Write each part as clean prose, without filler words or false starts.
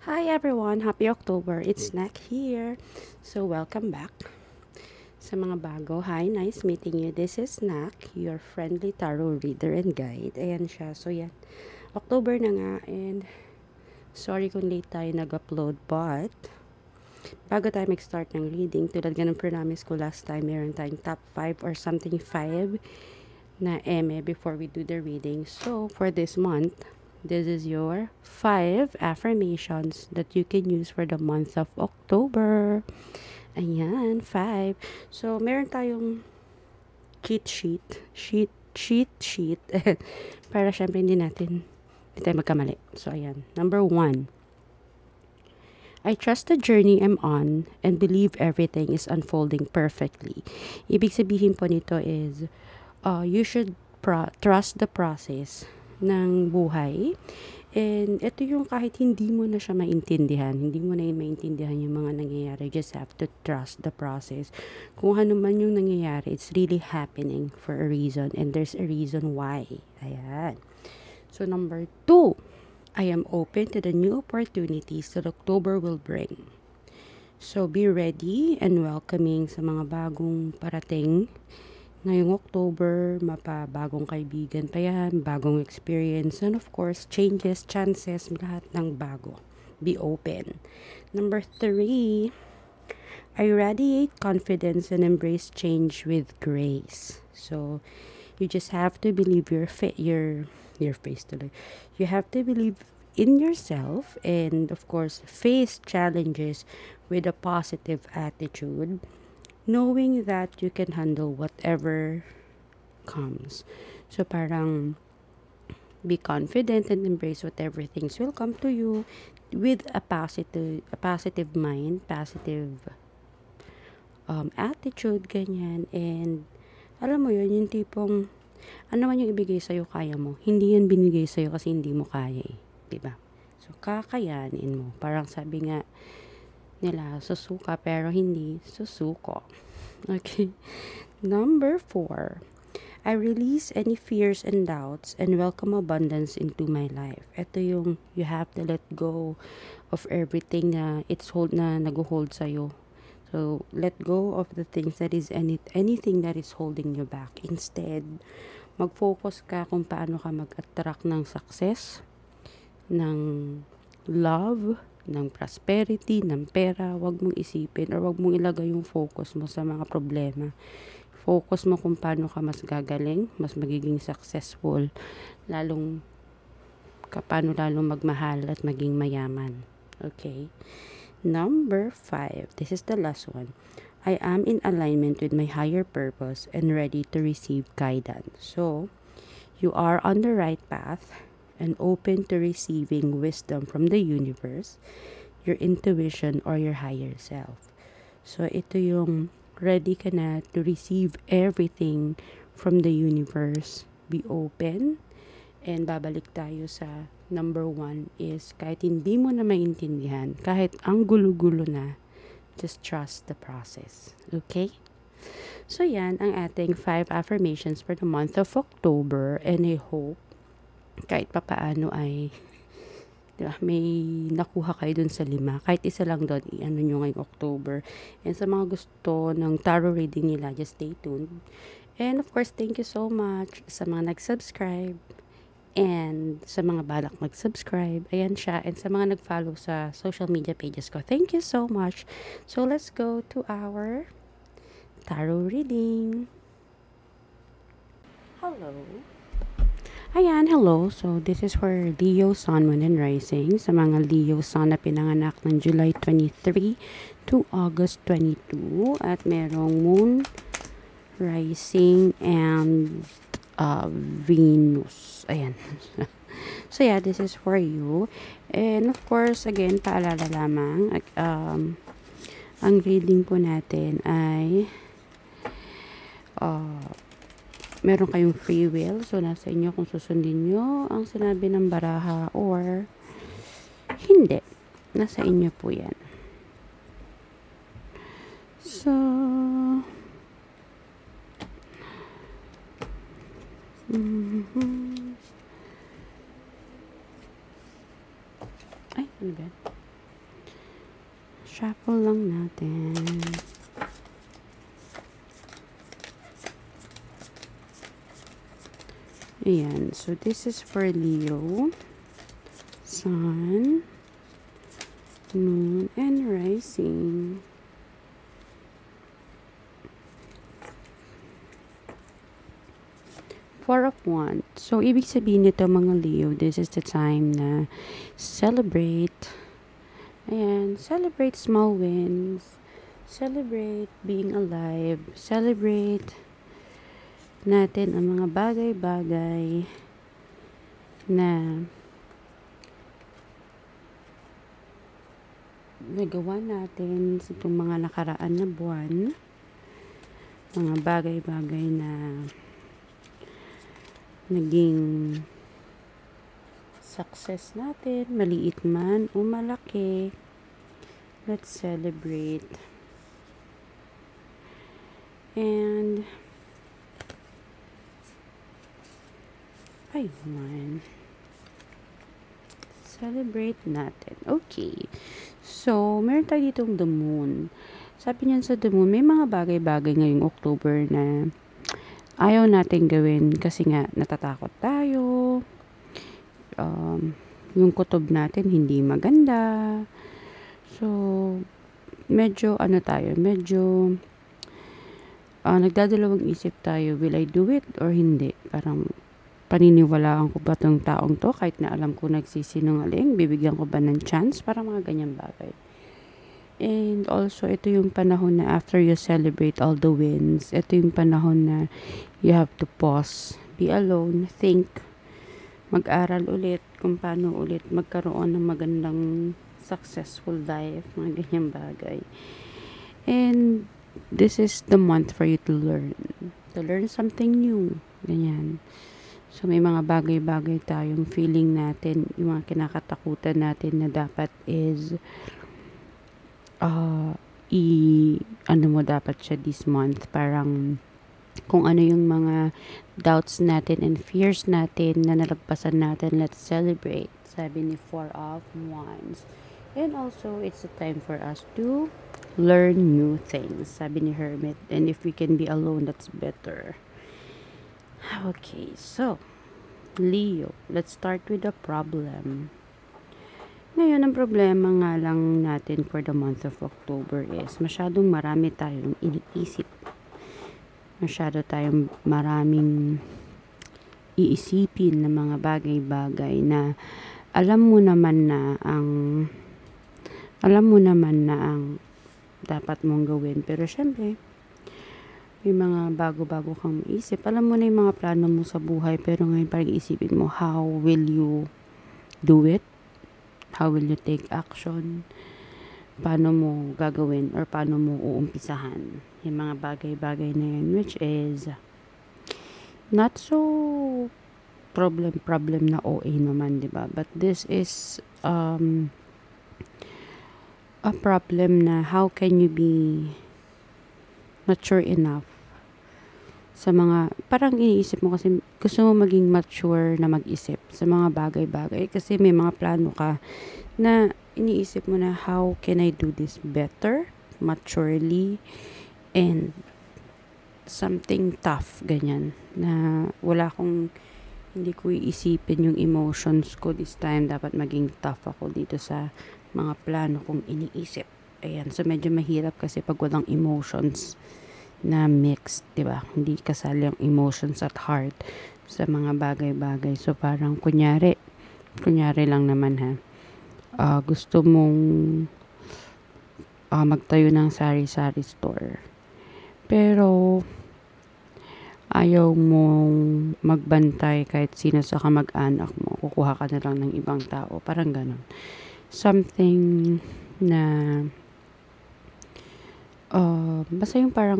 Hi everyone! Happy October! It's Snack here. So welcome back sa mga bago. Hi, nice meeting you. This is Snack, your friendly tarot reader and guide. Ayan siya. So yan, October na nga and sorry kung late tayo nag-upload but bago tayo mag-start ng reading, tulad nga ng promise ko last time, meron tayong top 5 or something 5 na eme before we do the reading. So for this month, this is your 5 affirmations that you can use for the month of October. Ayan, 5. So, meron tayong cheat sheet. Para syempre hindi tayo magkamali. So, ayan. Number 1. I trust the journey I'm on and believe everything is unfolding perfectly. Ibig sabihin po nito is, you should trust the process ng buhay. And ito yung kahit hindi mo na siya maintindihan, hindi mo na yun maintindihan yung mga nangyayari, just have to trust the process. Kung ano man yung nangyayari, it's really happening for a reason and there's a reason why. Ayan. So number 2, I am open to the new opportunities that October will bring. So be ready and welcoming sa mga bagong parating. Ngayong October, mapabagong kaibigan pa yan, bagong experience, and of course, changes, chances, lahat ng bago. Be open. Number 3, I radiate confidence and embrace change with grace. So, you just have to believe your face tuloy. You have to believe in yourself and of course face challenges with a positive attitude, knowing that you can handle whatever comes. So parang be confident and embrace whatever things will come to you with a positive mind, positive attitude, ganyan. And alam mo yun, yung tipong ano man yung ibigay sa'yo, kaya mo. Hindi yan binigay sa'yo kasi hindi mo kaya eh. Diba? So, kakayanin mo. Parang sabi nga nila, susuka pero hindi susuko. Okay. Number 4. I release any fears and doubts and welcome abundance into my life. Ito yung you have to let go of everything na nag-hold sa'yo. So, let go of the things that is anything that is holding you back. Instead, mag-focus ka kung paano ka mag-attract ng success, ng love, ng prosperity, ng pera. Huwag mong isipin or huwag mong ilagay yung focus mo sa mga problema. Focus mo kung paano ka mas gagaling, mas magiging successful, paano lalong magmahal at maging mayaman. Okay? Number 5. This is the last one. I am in alignment with my higher purpose and ready to receive guidance. So, you are on the right path and open to receiving wisdom from the universe, your intuition, or your higher self. So, ito yung ready ka na to receive everything from the universe. Be open. And babalik tayo sa number 1 is kahit hindi mo na maintindihan, kahit ang gulo-gulo na, just trust the process. Okay? So yan ang ating 5 affirmations for the month of October, and I hope kahit papaano ay diba, may nakuha kayo dun sa 5. Kahit isa lang doon, i-ano nyo ngayong October. And sa mga gusto ng tarot reading nila, just stay tuned. And of course, thank you so much sa mga nag-subscribe. And sa mga balak mag-subscribe, ayan siya. And sa mga nag-follow sa social media pages ko, thank you so much. So, let's go to our tarot reading. Hello. Ayan, hello. So, this is for Leo, Sun, Moon, and Rising. Sa mga Leo, Sun na pinanganak ng July 23 to August 22. At merong Moon, Rising, and Venus. Ayan. So yeah, this is for you. And of course, again, paalala lamang, ang reading po natin ay meron kayong free will. So, nasa inyo kung susundin nyo ang sinabi ng baraha or hindi. Nasa inyo po yan. So, ay, ano ba yan? Shuffle lang natin. Ayan. So, this is for Leo. Sun, Moon, and Rising. Four of Wands. So, ibig sabihin nito mga Leo, this is the time na celebrate. Ayan, celebrate small wins. Celebrate being alive. Celebrate natin ang mga bagay-bagay na nagawa natin sa itong mga nakaraan na buwan. Mga bagay-bagay na naging success natin, maliit man o malaki. Let's celebrate. And ayun. Celebrate natin. Okay. So, meron tayo ditong the moon. Sabi niyan sa the moon, may mga bagay-bagay ngayong October na ayaw natin gawin kasi nga natatakot tayo. Yung kutob natin hindi maganda. So, medyo nagdadalawang isip tayo, will I do it or hindi? Parang paniniwalaan ko ba tong taong to kahit na alam ko nagsisinungaling, bibigyan ko ba ng chance? Parang mga ganyang bagay. And also, ito yung panahon na after you celebrate all the wins, ito yung panahon na you have to pause, be alone, think, mag-aral ulit kung paano ulit magkaroon ng magandang successful life, mga ganyang bagay. And this is the month for you to learn something new, ganyan. So, may mga bagay-bagay tayong feeling natin, yung mga kinakatakutan natin na dapat is dapat siya this month. Parang kung ano yung mga doubts natin and fears natin na nalagpasan natin, let's celebrate. Sabi ni Four of Wands. And also, it's a time for us to learn new things. Sabi ni Hermit. And if we can be alone, that's better. Okay, so, Leo, let's start with the problem. Ngayon, ang problema nga lang natin for the month of October is masyadong marami tayong iniisip. Masyado tayong maraming iisipin na mga bagay-bagay na alam mo naman na ang dapat mong gawin. Pero syempre, may mga bago-bago kang maisip. Alam mo na yung mga plano mo sa buhay, pero ngayon parang isipin mo, how will you do it? How will you take action? Paano mo gagawin or paano mo uumpisahan? Yung mga bagay-bagay na yun, which is not so problem na OA naman, diba? But this is a problem na how can you be mature enough sa mga, parang iniisip mo kasi gusto mo maging mature na mag-isip sa mga bagay-bagay kasi may mga plano ka na iniisip mo na how can I do this better, maturely, and something tough, ganyan, na hindi ko iisipin yung emotions ko this time, dapat maging tough ako dito sa mga plano kong iniisip. Ayan, so medyo mahirap kasi pag walang emotions na mixed, diba? Hindi kasali ang emotions at heart sa mga bagay-bagay. So, parang kunyari lang naman ha, gusto mong magtayo ng sari-sari store. Pero, ayaw mong magbantay kahit sino sa kamag-anak mo. Kukuha ka na lang ng ibang tao. Parang ganun. Something na basta yung parang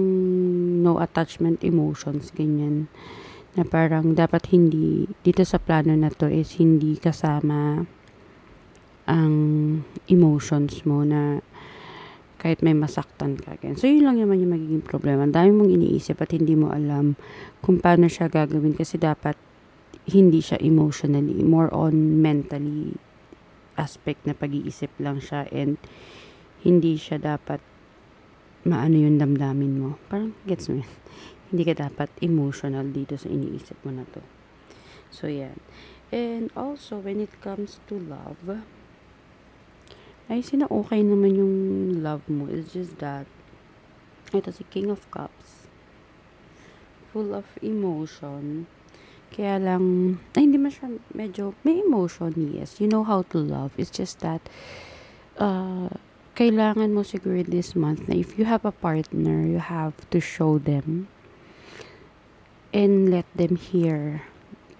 no attachment emotions, ganyan, na parang dapat hindi, dito sa plano na to is hindi kasama ang emotions mo na kahit may masaktan ka, ganyan. So, yun lang naman yung magiging problema. Ang dami mong iniisip at hindi mo alam kung paano siya gagawin kasi dapat hindi siya emotionally, more on mentally aspect na pag-iisip lang siya and hindi siya dapat maano yung damdamin mo. Parang gets mo yun. Hindi ka dapat emotional dito sa iniisip mo na to. So, yan. And also, when it comes to love, ay sina okay naman yung love mo. It's just that, ito si King of Cups. Full of emotion. Kaya lang, ay hindi man siya medyo, may emotion, yes. You know how to love. It's just that, kailangan mo siguro this month na if you have a partner, you have to show them and let them hear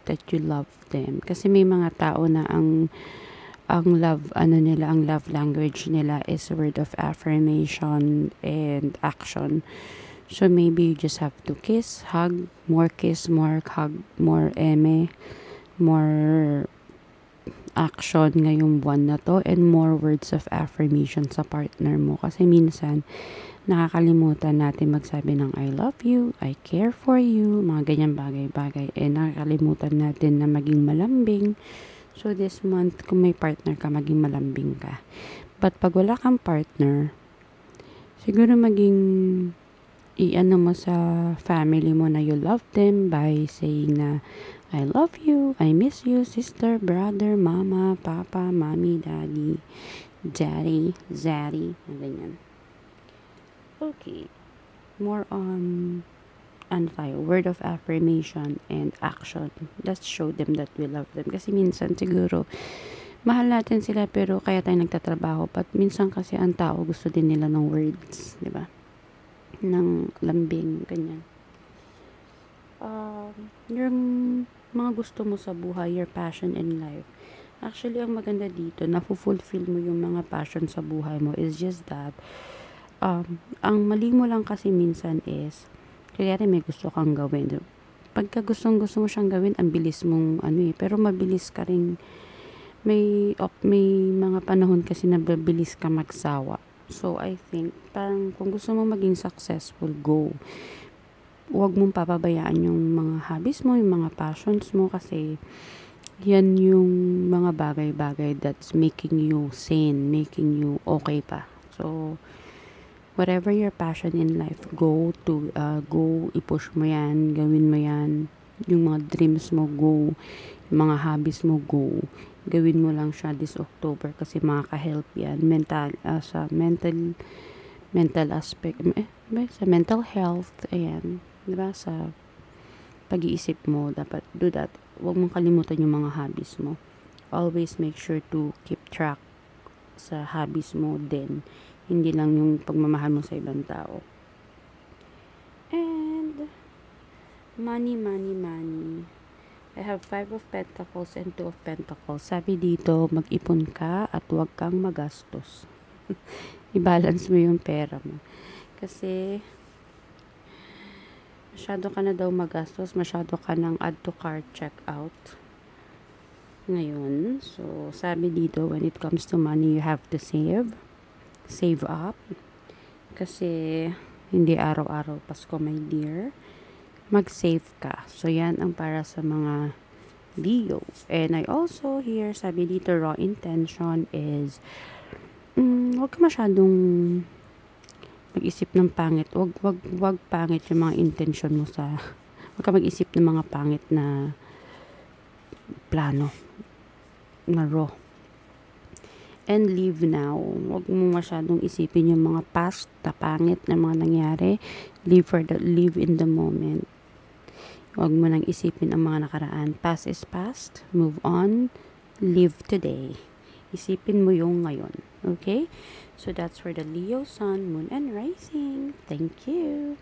that you love them. Kasi may mga tao na ang love language nila is word of affirmation and action. So maybe you just have to kiss, hug, more hug, more more action ngayong buwan na to, and more words of affirmation sa partner mo. Kasi minsan, nakakalimutan natin magsabi ng I love you, I care for you, mga ganyan bagay-bagay. Nakakalimutan natin na maging malambing. So this month, kung may partner ka, maging malambing ka. But pag wala kang partner, siguro maging i-ano mo sa family mo na you love them by saying na I love you, I miss you, sister, brother, mama, papa, mommy, daddy, zaddy, ganyan. Okay. More on word of affirmation and action. Let's show them that we love them. Kasi minsan siguro, mahal natin sila pero kaya tayo nagtatrabaho. But minsan kasi ang tao gusto din nila ng words, di ba? Ng lambing, ganyan. Yung mga gusto mo sa buhay, your passion in life. Actually, ang maganda dito, na-fulfill mo yung mga passion sa buhay mo. Is just that, ang mali mo lang kasi minsan is, kaya may gusto kang gawin. Pagka gusto mo siyang gawin, ang bilis mong pero mabilis ka rin. May mga panahon kasi na mabilis ka magsawa. So, I think, parang kung gusto mo maging successful, go. Huwag mong papabayaan yung mga hobbies mo, yung mga passions mo, kasi yan yung mga bagay-bagay that's making you sane, making you okay pa. So, whatever your passion in life, go, i-push mo yan, gawin mo yan. Yung mga dreams mo, go. Yung mga hobbies mo, go. Gawin mo lang siya this October kasi makaka-help yan. Sa mental aspect, sa mental health, ayan. Diba? Sa pag-iisip mo, dapat do that. Huwag mong kalimutan yung mga hobbies mo. Always make sure to keep track sa hobbies mo din. Hindi lang yung pagmamahal mo sa ibang tao. And, money. I have 5 of Pentacles and 2 of Pentacles. Sabi dito, mag-ipon ka at huwag kang magastos. I-balance mo yung pera mo. Kasi, masyado ka na daw magastos. Masyado ka ng add to cart checkout. Ngayon, so, sabi dito, when it comes to money, you have to save up, kasi hindi araw-araw Pasko, my dear. Mag-save ka. So, yan ang para sa mga Leo. And I also hear, sabi dito, raw intention is, huwag ka masyadong mag-isip ng pangit. Huwag pangit yung mga intention mo huwag ka mag-isip ng mga pangit na plano, na raw. And live now. Huwag mo masyadong isipin yung mga past na pangit na mga nangyari. Live in the moment. Huwag mo nang isipin ang mga nakaraan. Past is past. Move on. Live today. Isipin mo yung ngayon. Okay? So that's for the Leo, Sun, Moon, and Rising. Thank you.